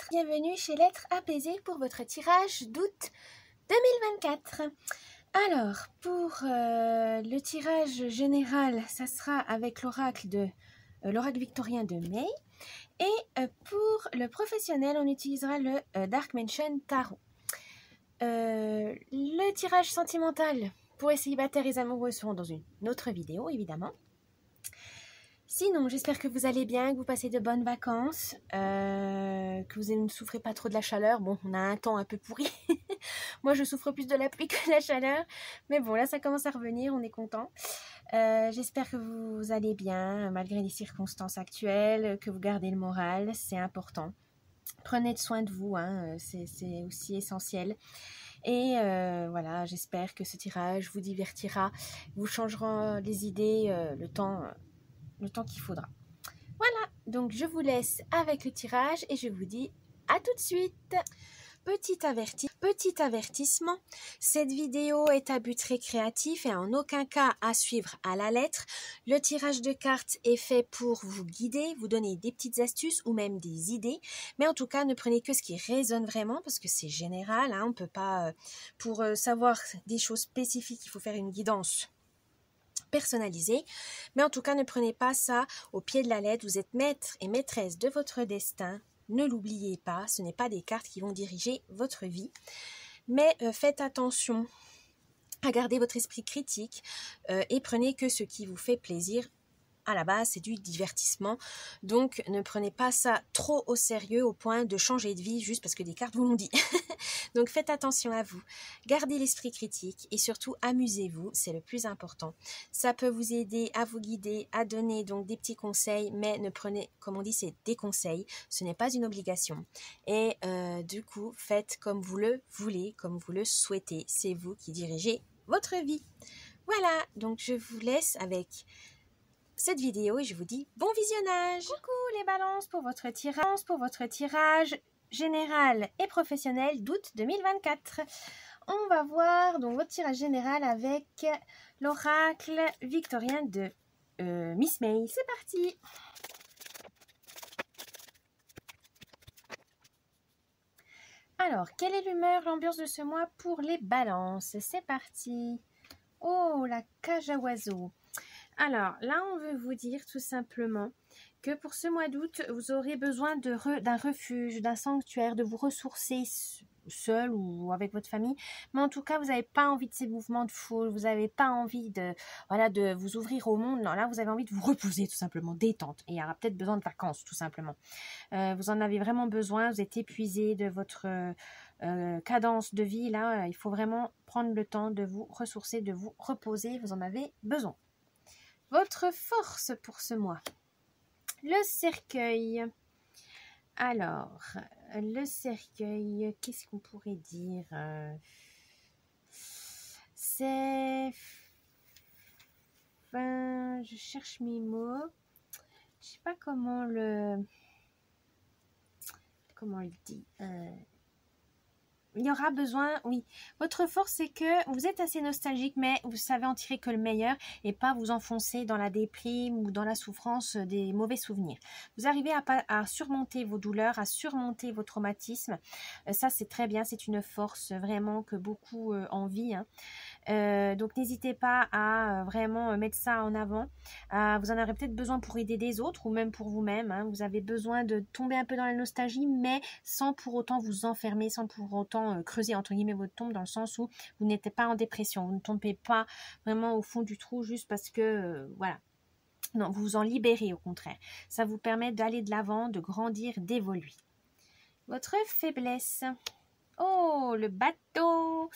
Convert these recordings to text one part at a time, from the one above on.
lettres. Bienvenue chez Lettres Apaisées pour votre tirage d'août 2024. Alors, pour le tirage général, ça sera avec l'oracle victorien de mai. Et pour le professionnel, on utilisera le Dark Mansion Tarot. Le tirage sentimental pour les célibataires et les amoureux seront dans une autre vidéo, évidemment. Sinon, j'espère que vous allez bien, que vous passez de bonnes vacances, que vous ne souffrez pas trop de la chaleur. Bon, on a un temps un peu pourri. Moi, je souffre plus de la pluie que de la chaleur. Mais bon, là, ça commence à revenir, on est content. J'espère que vous allez bien, malgré les circonstances actuelles, que vous gardez le moral, c'est important. Prenez soin de vous, hein, c'est aussi essentiel. Et voilà, j'espère que ce tirage vous divertira, vous changera les idées le temps qu'il faudra. Voilà, donc je vous laisse avec le tirage et je vous dis à tout de suite. Petit avertissement, cette vidéo est à but récréatif et en aucun cas à suivre à la lettre. Le tirage de cartes est fait pour vous guider, vous donner des petites astuces ou même des idées. Mais en tout cas, ne prenez que ce qui résonne vraiment parce que c'est général. Hein, on ne peut pas, pour savoir des choses spécifiques, il faut faire une guidance personnalisée. Mais en tout cas, ne prenez pas ça au pied de la lettre. Vous êtes maître et maîtresse de votre destin. Ne l'oubliez pas, ce n'est pas des cartes qui vont diriger votre vie. Mais faites attention à garder votre esprit critique et prenez que ce qui vous fait plaisir. À la base, c'est du divertissement. Donc, ne prenez pas ça trop au sérieux au point de changer de vie juste parce que des cartes vous l'ont dit. Donc, faites attention à vous. Gardez l'esprit critique et surtout, amusez-vous. C'est le plus important. Ça peut vous aider à vous guider, à donner donc des petits conseils, mais ne prenez, comme on dit, c'est des conseils. Ce n'est pas une obligation. Et du coup, faites comme vous le voulez, comme vous le souhaitez. C'est vous qui dirigez votre vie. Voilà, donc je vous laisse avec cette vidéo et je vous dis bon visionnage. Coucou les balances pour votre tirage général et professionnel d'août 2024. On va voir donc votre tirage général avec l'oracle victorien de Miss May. C'est parti. Alors, quelle est l'humeur, l'ambiance de ce mois pour les balances? C'est parti. Oh, la cage à oiseaux. Alors, là, on veut vous dire tout simplement que pour ce mois d'août, vous aurez besoin d'un refuge, d'un sanctuaire, de vous ressourcer seul ou avec votre famille. Mais en tout cas, vous n'avez pas envie de ces mouvements de foule, vous n'avez pas envie de vous ouvrir au monde. Non, là, vous avez envie de vous reposer tout simplement, détente. Et il y aura peut-être besoin de vacances tout simplement. Vous en avez vraiment besoin, vous êtes épuisé de votre cadence de vie. Là, il faut vraiment prendre le temps de vous ressourcer, de vous reposer. Vous en avez besoin. Votre force pour ce mois. Le cercueil. Alors, le cercueil, qu'est-ce qu'on pourrait dire? C'est... Enfin, je cherche mes mots. Je sais pas comment le dit. Il y aura besoin, oui. Votre force, c'est que vous êtes assez nostalgique, mais vous savez en tirer que le meilleur et pas vous enfoncer dans la déprime ou dans la souffrance des mauvais souvenirs. Vous arrivez à surmonter vos douleurs, à surmonter vos traumatismes. Ça, c'est très bien. C'est une force vraiment que beaucoup envient. Hein. Donc, n'hésitez pas à vraiment mettre ça en avant. Vous en aurez peut-être besoin pour aider des autres ou même pour vous-même. Hein. Vous avez besoin de tomber un peu dans la nostalgie, mais sans pour autant vous enfermer, sans pour autant creuser entre guillemets votre tombe, dans le sens où vous n'êtes pas en dépression. Vous ne tombez pas vraiment au fond du trou juste parce que, voilà. Non, vous vous en libérez au contraire. Ça vous permet d'aller de l'avant, de grandir, d'évoluer. Votre faiblesse. Oh, le bateau.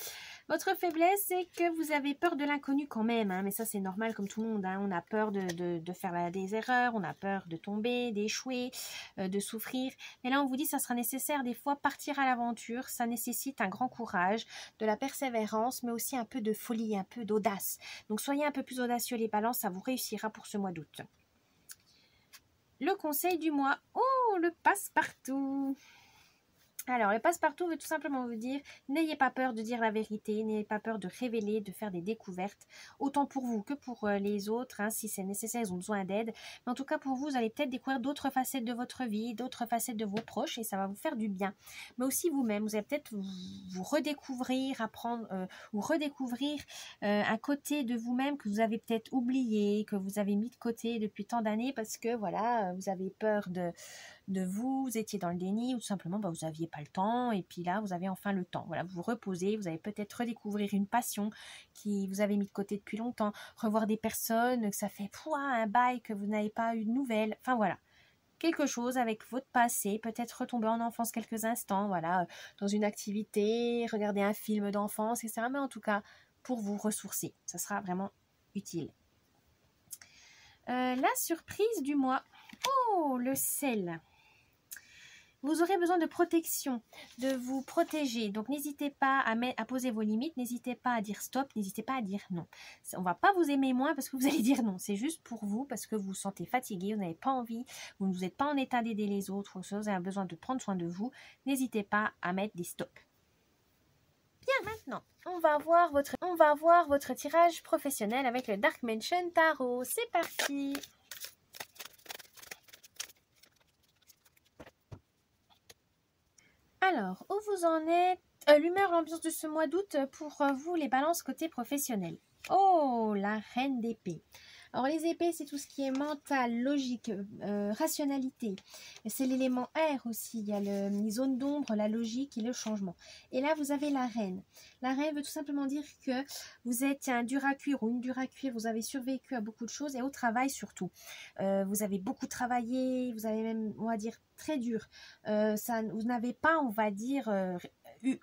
Votre faiblesse, c'est que vous avez peur de l'inconnu quand même. Hein, mais ça, c'est normal comme tout le monde. Hein. On a peur de faire des erreurs. On a peur de tomber, d'échouer, de souffrir. Mais là, on vous dit que ça sera nécessaire des fois partir à l'aventure. Ça nécessite un grand courage, de la persévérance, mais aussi un peu de folie, un peu d'audace. Donc, soyez un peu plus audacieux les balances. Ça vous réussira pour ce mois d'août. Le conseil du mois. Oh, le passe-partout. Alors, le passe-partout veut tout simplement vous dire, n'ayez pas peur de dire la vérité, n'ayez pas peur de révéler, de faire des découvertes, autant pour vous que pour les autres, hein, si c'est nécessaire, ils ont besoin d'aide. Mais en tout cas, pour vous, vous allez peut-être découvrir d'autres facettes de votre vie, d'autres facettes de vos proches, et ça va vous faire du bien. Mais aussi vous-même, vous allez peut-être vous redécouvrir, apprendre, ou redécouvrir un côté de vous-même que vous avez peut-être oublié, que vous avez mis de côté depuis tant d'années, parce que, voilà, vous avez peur de vous étiez dans le déni ou tout simplement vous n'aviez pas le temps et puis là vous avez enfin le temps. Voilà, vous vous reposez, vous allez peut-être redécouvrir une passion qui vous avez mis de côté depuis longtemps, revoir des personnes que ça fait un bail que vous n'avez pas eu de nouvelles, enfin voilà. Quelque chose avec votre passé, peut-être retomber en enfance quelques instants, voilà, dans une activité, regarder un film d'enfance, etc. Mais en tout cas, pour vous ressourcer, ça sera vraiment utile. La surprise du mois. Oh, le sel. Vous aurez besoin de protection, de vous protéger. Donc, n'hésitez pas à poser vos limites. N'hésitez pas à dire stop. N'hésitez pas à dire non. On ne va pas vous aimer moins parce que vous allez dire non. C'est juste pour vous parce que vous vous sentez fatigué. Vous n'avez pas envie. Vous n'êtes pas en état d'aider les autres. Vous avez besoin de prendre soin de vous. N'hésitez pas à mettre des stops. Bien, maintenant, on va voir votre tirage professionnel avec le Dark Mansion Tarot. C'est parti! Alors, où vous en êtes? L'humeur, l'ambiance de ce mois d'août pour vous, les balances côté professionnel. Oh, la reine d'épée. Alors, les épées, c'est tout ce qui est mental, logique, rationalité. C'est l'élément air aussi. Il y a les zones d'ombre, la logique et le changement. Et là, vous avez la reine. La reine veut tout simplement dire que vous êtes un dur à cuire ou une dure à cuire. Vous avez survécu à beaucoup de choses et au travail surtout. Vous avez beaucoup travaillé, vous avez même, on va dire, très dur. Vous n'avez pas, on va dire,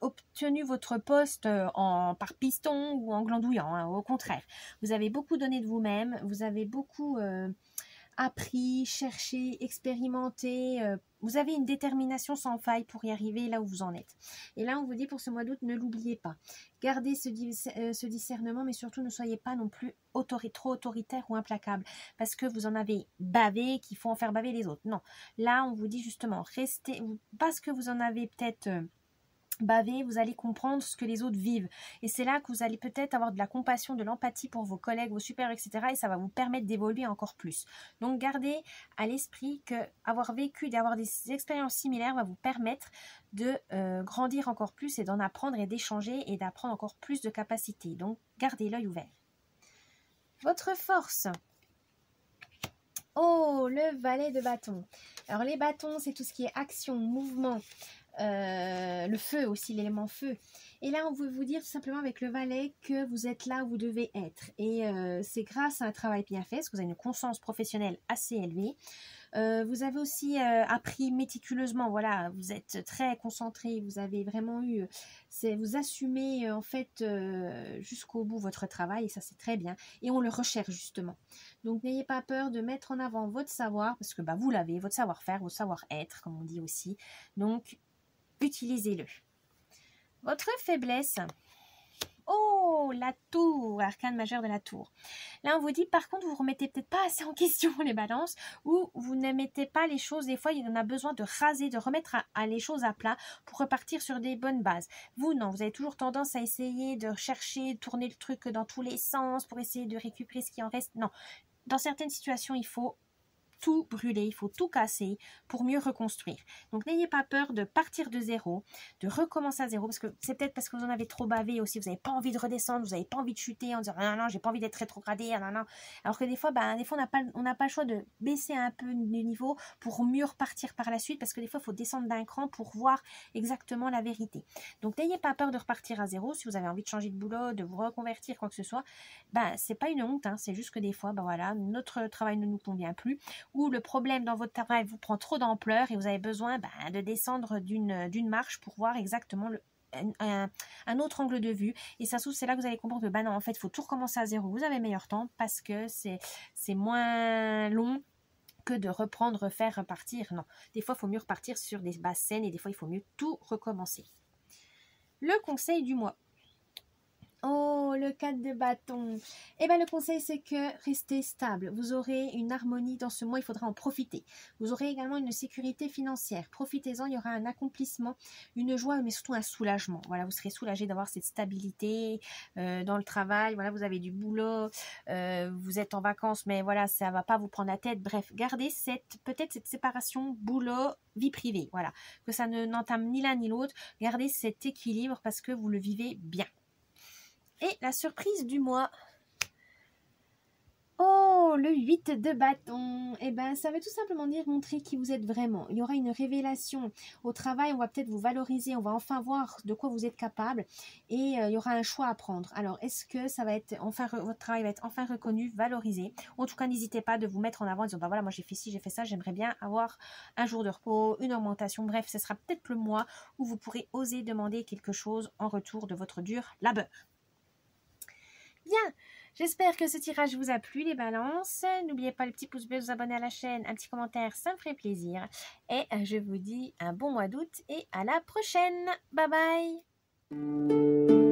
obtenu votre poste par piston ou en glandouillant, hein, au contraire. Vous avez beaucoup donné de vous-même, vous avez beaucoup appris, cherché, expérimenté, vous avez une détermination sans faille pour y arriver là où vous en êtes. Et là, on vous dit pour ce mois d'août, ne l'oubliez pas. Gardez ce discernement, mais surtout ne soyez pas non plus trop autoritaire ou implacable, parce que vous en avez bavé, qu'il faut en faire baver les autres. Non, là, on vous dit justement, restez, parce que vous en avez peut-être... bavé, vous allez comprendre ce que les autres vivent. Et c'est là que vous allez peut-être avoir de la compassion, de l'empathie pour vos collègues, vos supérieurs, etc. Et ça va vous permettre d'évoluer encore plus. Donc, gardez à l'esprit que avoir vécu, d'avoir des expériences similaires va vous permettre de grandir encore plus et d'en apprendre et d'échanger et d'apprendre encore plus de capacités. Donc, gardez l'œil ouvert. Votre force. Oh, le valet de bâton. Alors, les bâtons, c'est tout ce qui est action, mouvement, le feu aussi, l'élément feu. Et là, on veut vous dire tout simplement avec le valet que vous êtes là où vous devez être. Et c'est grâce à un travail bien fait, parce que vous avez une conscience professionnelle assez élevée. Vous avez aussi appris méticuleusement, voilà, vous êtes très concentré, vous avez vraiment eu, vous assumez en fait jusqu'au bout votre travail et ça c'est très bien et on le recherche justement. Donc n'ayez pas peur de mettre en avant votre savoir parce que vous l'avez, votre savoir-faire, votre savoir-être comme on dit aussi, donc utilisez-le. Votre faiblesse. Oh, la tour, arcane majeure de la tour. Là, on vous dit, par contre, vous ne remettez peut-être pas assez en question les balances ou vous ne mettez pas les choses. Des fois, il y en a besoin de raser, de remettre les choses à plat pour repartir sur des bonnes bases. Vous, non, vous avez toujours tendance à essayer de chercher, de tourner le truc dans tous les sens pour essayer de récupérer ce qui en reste. Non, dans certaines situations, il faut tout brûler, il faut tout casser pour mieux reconstruire. Donc n'ayez pas peur de partir de zéro, de recommencer à zéro, parce que c'est peut-être parce que vous en avez trop bavé aussi, vous n'avez pas envie de redescendre, vous n'avez pas envie de chuter en disant non, non, j'ai pas envie d'être rétrogradé, non, non. Alors que des fois on n'a pas le choix de baisser un peu le niveau pour mieux repartir par la suite, parce que des fois il faut descendre d'un cran pour voir exactement la vérité. Donc n'ayez pas peur de repartir à zéro, si vous avez envie de changer de boulot, de vous reconvertir, quoi que ce soit, c'est pas une honte, hein, c'est juste que des fois, voilà, notre travail ne nous convient plus, ou le problème dans votre travail vous prend trop d'ampleur et vous avez besoin de descendre d'une marche pour voir exactement un autre angle de vue. Et ça se trouve, c'est là que vous allez comprendre que non, en fait, il faut tout recommencer à zéro. Vous avez meilleur temps parce que c'est moins long que de reprendre, refaire, repartir. Non, des fois, il faut mieux repartir sur des bases saines et des fois, il faut mieux tout recommencer. Le conseil du mois. Oh, le 4 de bâton. Eh bien, le conseil, c'est que restez stable. Vous aurez une harmonie dans ce mois, il faudra en profiter. Vous aurez également une sécurité financière. Profitez-en, il y aura un accomplissement, une joie, mais surtout un soulagement. Voilà, vous serez soulagé d'avoir cette stabilité dans le travail. Voilà, vous avez du boulot, vous êtes en vacances, mais voilà, ça ne va pas vous prendre la tête. Bref, gardez peut-être cette séparation boulot-vie privée. Voilà, que ça n'entame ni l'un ni l'autre. Gardez cet équilibre parce que vous le vivez bien. Et la surprise du mois. Oh, le 8 de bâton. Eh bien, ça veut tout simplement dire montrer qui vous êtes vraiment. Il y aura une révélation. Au travail, on va peut-être vous valoriser. On va enfin voir de quoi vous êtes capable. Et il y aura un choix à prendre. Alors, est-ce que ça va être enfin votre travail va être enfin reconnu, valorisé? En tout cas, n'hésitez pas de vous mettre en avant en disant, bah voilà, moi j'ai fait ci, j'ai fait ça. J'aimerais bien avoir un jour de repos, une augmentation. Bref, ce sera peut-être le mois où vous pourrez oser demander quelque chose en retour de votre dur labeur. Bien, j'espère que ce tirage vous a plu les balances. N'oubliez pas le petit pouce bleu, vous abonner à la chaîne, un petit commentaire, ça me ferait plaisir. Et je vous dis un bon mois d'août et à la prochaine. Bye bye.